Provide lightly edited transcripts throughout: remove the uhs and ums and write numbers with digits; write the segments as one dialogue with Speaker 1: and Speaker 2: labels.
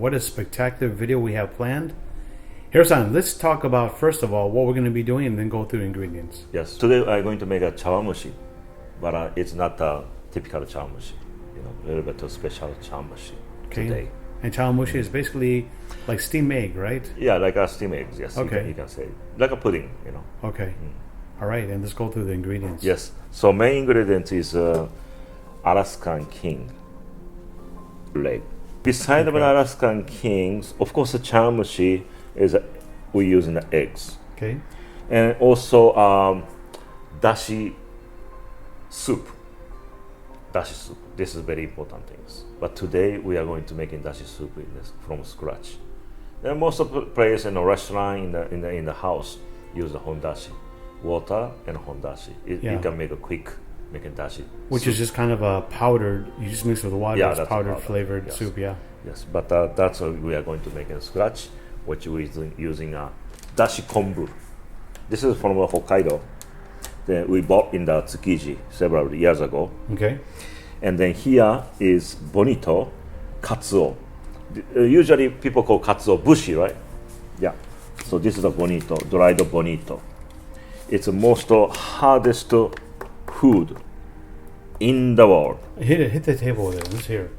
Speaker 1: What a spectacular video we have planned. Hiro-san, let's talk about, first of all, what we're going to be doing and then go through the ingredients.
Speaker 2: Yes, today I'm going to make a chawanmushi, but it's not a typical chawanmushi. A little bit of special chawanmushi today.
Speaker 1: And chawanmushi is basically like steamed egg, right?
Speaker 2: Yeah, like a steamed eggs, yes.
Speaker 1: Okay.
Speaker 2: You can say. Like a pudding,
Speaker 1: Okay. All right, and let's go through the ingredients.
Speaker 2: Yes, so main ingredient is Alaskan King leg. Beside of an Alaskan Kings, of course the chawanmushi is we use in the eggs.
Speaker 1: Okay.
Speaker 2: And also dashi soup. Dashi soup. This is very important things. But today we are going to make dashi soup from scratch. And most of the players in the restaurant in the house use the hondashi, water and hondashi. You can make a quick making dashi.
Speaker 1: Which
Speaker 2: soup.
Speaker 1: is just kind of a powdered. You just mix with water.
Speaker 2: Yeah,
Speaker 1: it's
Speaker 2: that's
Speaker 1: powdered
Speaker 2: powder.
Speaker 1: flavored
Speaker 2: Yes.
Speaker 1: soup. Yeah.
Speaker 2: Yes, but that's what we are going to make in scratch, which we using dashi kombu. This is from Hokkaido. Then we bought in the Tsukiji several years ago.
Speaker 1: Okay.
Speaker 2: And then here is bonito, katsuo. Usually people call katsuo bushi, right? Yeah. So this is a bonito, dried bonito. It's the most hardest food in the world.
Speaker 1: Hit the table there. Let's hear it.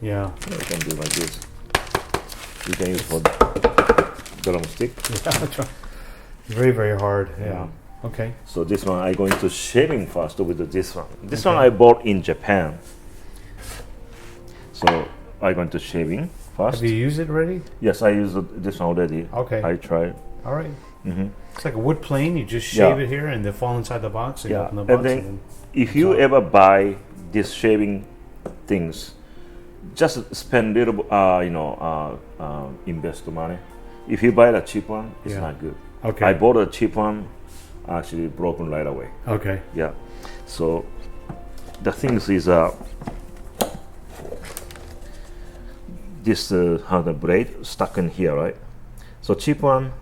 Speaker 1: Yeah.
Speaker 2: You can do like this. You can use for drumstick.
Speaker 1: Yeah. Very, very hard. Yeah. Okay.
Speaker 2: So this one I'm going to shaving first with this one. This one I bought in Japan. So I'm going to shaving first.
Speaker 1: Have you used it already?
Speaker 2: Yes, I used this one already.
Speaker 1: Okay.
Speaker 2: I tried.
Speaker 1: All right.
Speaker 2: Mm-hmm.
Speaker 1: It's like a wood plane. You just shave it here, and they fall inside the box. And you open the box.
Speaker 2: And then if you ever buy this shaving things, just spend little, invest the money. If you buy the cheap one, it's not good.
Speaker 1: Okay.
Speaker 2: I bought a cheap one, actually broken right away.
Speaker 1: Okay.
Speaker 2: Yeah. So the things is this how the blade stuck in here, right? So cheap one,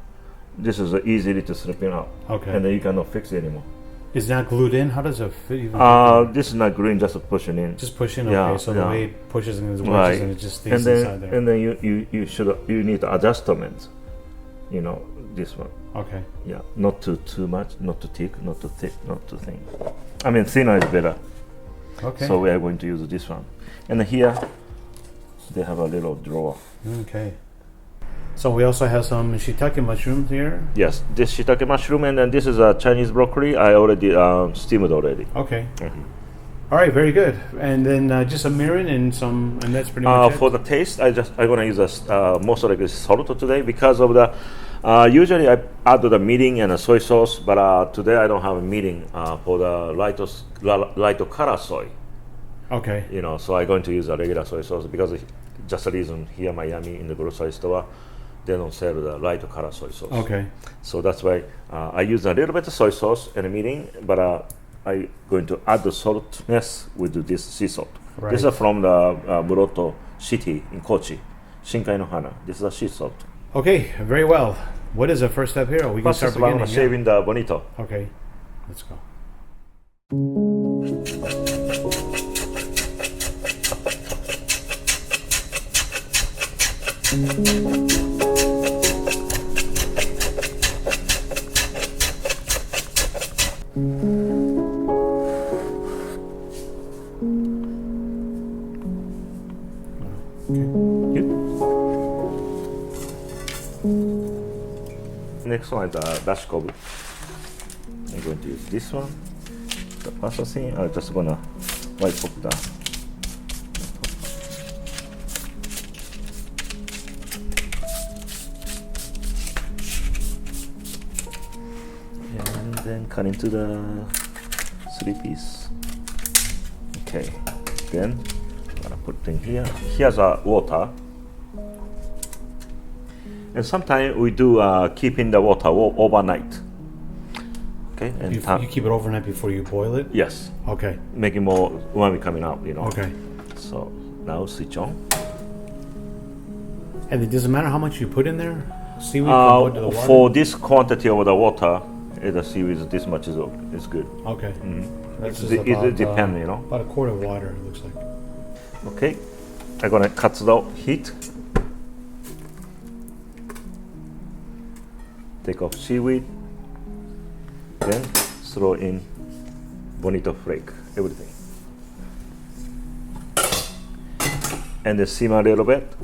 Speaker 2: this is easily to slip it out.
Speaker 1: Okay.
Speaker 2: And then you cannot fix it anymore.
Speaker 1: Is not glued in? How does it fit? Even
Speaker 2: This is not green, just pushing in.
Speaker 1: just push in. Okay.
Speaker 2: Yeah,
Speaker 1: So the way it pushes and wedges
Speaker 2: Right.
Speaker 1: and it just stays
Speaker 2: And then
Speaker 1: inside there.
Speaker 2: and then you need adjustments. This one.
Speaker 1: Okay.
Speaker 2: Yeah, not too much, not too thick, not too thick, not too thin. I mean, thinner is better.
Speaker 1: Okay.
Speaker 2: So we are going to use this one. And here, they have a little drawer.
Speaker 1: Okay. So we also have some shiitake mushrooms here.
Speaker 2: Yes, this shiitake mushroom, and then this is a Chinese broccoli. I already steamed already.
Speaker 1: Okay.
Speaker 2: Mhm.
Speaker 1: All right. Very good. And then just a mirin and that's pretty much it.
Speaker 2: For the taste, I'm gonna use most of the salt today because of the. Usually I add the mirin and a soy sauce, but today I don't have a mirin for the light color soy.
Speaker 1: Okay.
Speaker 2: So I'm going to use a regular soy sauce because just the reason here in Miami in the grocery store they don't sell the light color soy sauce.
Speaker 1: Okay.
Speaker 2: So that's why I use a little bit of soy sauce and a mirin, but I'm going to add the saltness with this sea salt.
Speaker 1: Right.
Speaker 2: This is from the Muroto city in Kochi, Shinkai no Hana. This is a sea salt.
Speaker 1: Okay. Very well. What is the first step here? We can
Speaker 2: First
Speaker 1: start
Speaker 2: is I'm
Speaker 1: beginning.
Speaker 2: shaving the bonito.
Speaker 1: Okay. Let's go.
Speaker 2: Good. Next one is the dashi kobu. I'm going to use this one. The first thing, I'm just gonna wipe up the. And then cut into the 3-piece. Okay, then I'm gonna put in here. Here's a water. And sometimes we do keep in the water overnight. Okay, and
Speaker 1: You keep it overnight before you boil it?
Speaker 2: yes,
Speaker 1: Okay.
Speaker 2: making more umami coming out.
Speaker 1: Okay.
Speaker 2: So now switch on.
Speaker 1: And it doesn't matter how much you put in there? Seaweed compared to the water?
Speaker 2: For this quantity of the water, the seaweed this much is good.
Speaker 1: Okay. That's just
Speaker 2: It depends,
Speaker 1: about a quart of water, it looks like.
Speaker 2: Okay, I'm gonna cut the heat. Take off seaweed. Then throw in bonito flake, everything. And then simmer a little bit.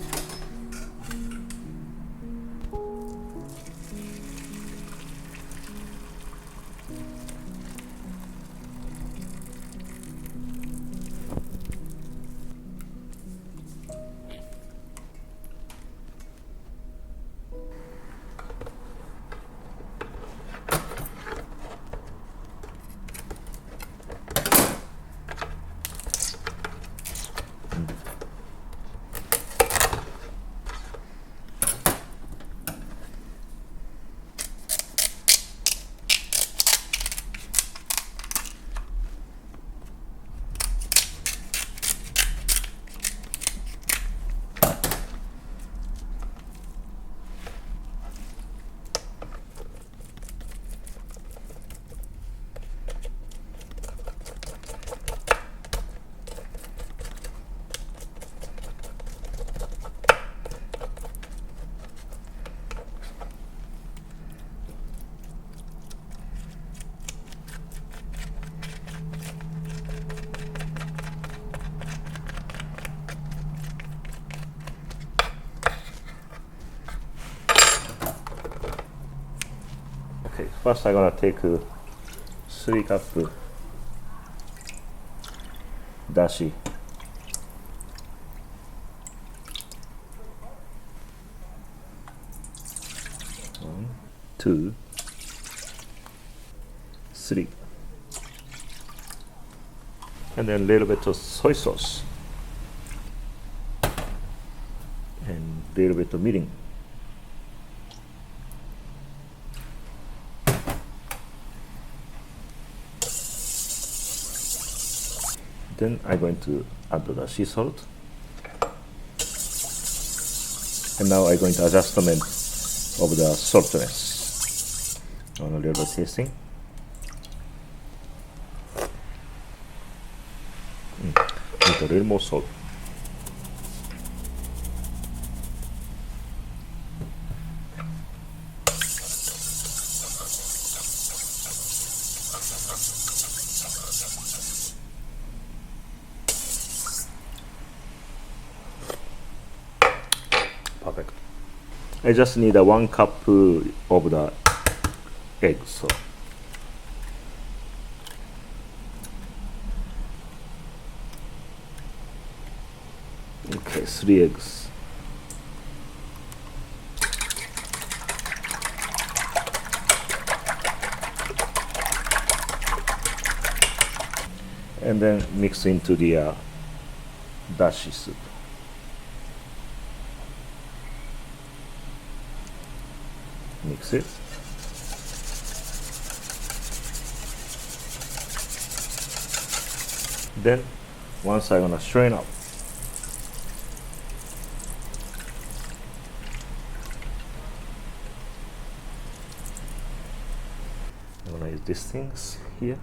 Speaker 2: Okay, first I'm gonna take 3 cup dashi. 1, 2, 3. And then a little bit of soy sauce. And a little bit of mirin. Then I'm going to add the sea salt. And now I'm going to adjustment of the saltiness. On a little bit tasting. Need a little more salt. Perfect. I just need a 1 cup of the egg. So okay, 3 eggs. And then mix into the dashi soup. Mix it. Then once I'm gonna strain up. I'm gonna use these things here.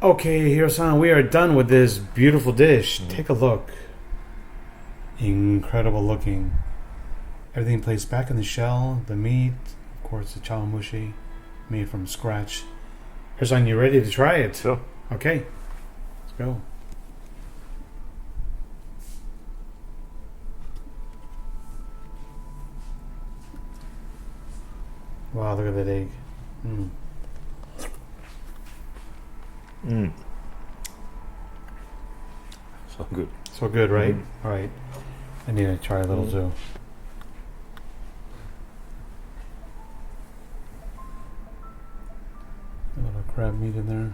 Speaker 1: Okay, Hiro-san, we are done with this beautiful dish. Take a look. Incredible looking. Everything placed back in the shell. The meat, of course, the chawanmushi, made from scratch. Hiro-san, you ready to try it?
Speaker 2: Sure.
Speaker 1: Okay, let's go. Wow, look at that egg. Mm.
Speaker 2: Mm. So good.
Speaker 1: So good, right? All right. I need to try a little too. A little crab meat in there.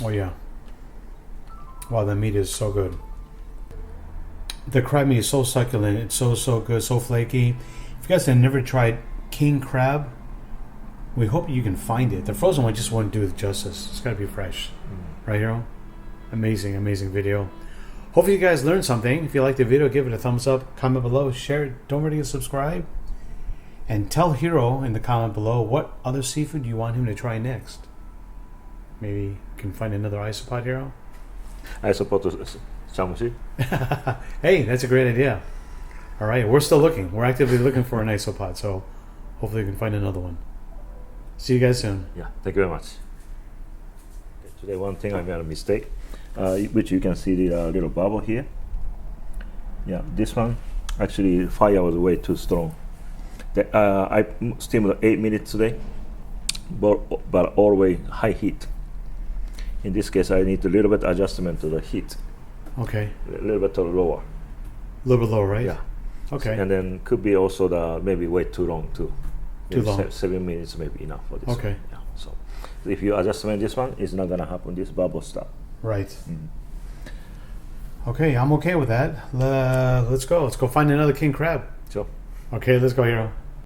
Speaker 1: Oh yeah. Wow, the meat is so good. The crab meat is so succulent. It's so good, so flaky. If you guys have never tried king crab, we hope you can find it. The frozen one just won't do it justice. It's got to be fresh. Right, Hiro? Amazing video. Hopefully you guys learned something. If you liked the video, give it a thumbs up, comment below, share it. Don't forget to subscribe. And tell Hiro in the comment below what other seafood you want him to try next. Maybe you can find another isopod, Hiro?
Speaker 2: Isopod chawanmushi.
Speaker 1: Hey, that's a great idea. All right, we're still looking. We're actively looking for an isopod, so hopefully we can find another one. See you guys soon.
Speaker 2: Yeah, thank you very much. Today, one thing I made a mistake, which you can see the little bubble here. Yeah, this one, actually, fire was way too strong. I steamed 8 minutes today, but always high heat. In this case, I need a little bit adjustment to the heat.
Speaker 1: Okay.
Speaker 2: A little bit lower.
Speaker 1: A little bit low, right?
Speaker 2: Yeah.
Speaker 1: Okay.
Speaker 2: And then could be also the maybe way too long too.
Speaker 1: Too
Speaker 2: Maybe
Speaker 1: long.
Speaker 2: 7 minutes maybe enough for this.
Speaker 1: Okay.
Speaker 2: Yeah. So if you adjustment this one, it's not gonna happen. This bubble stop.
Speaker 1: Right. Okay, I'm okay with that. Let's go. Let's go find another king crab.
Speaker 2: Sure.
Speaker 1: Okay, let's go, Hiro.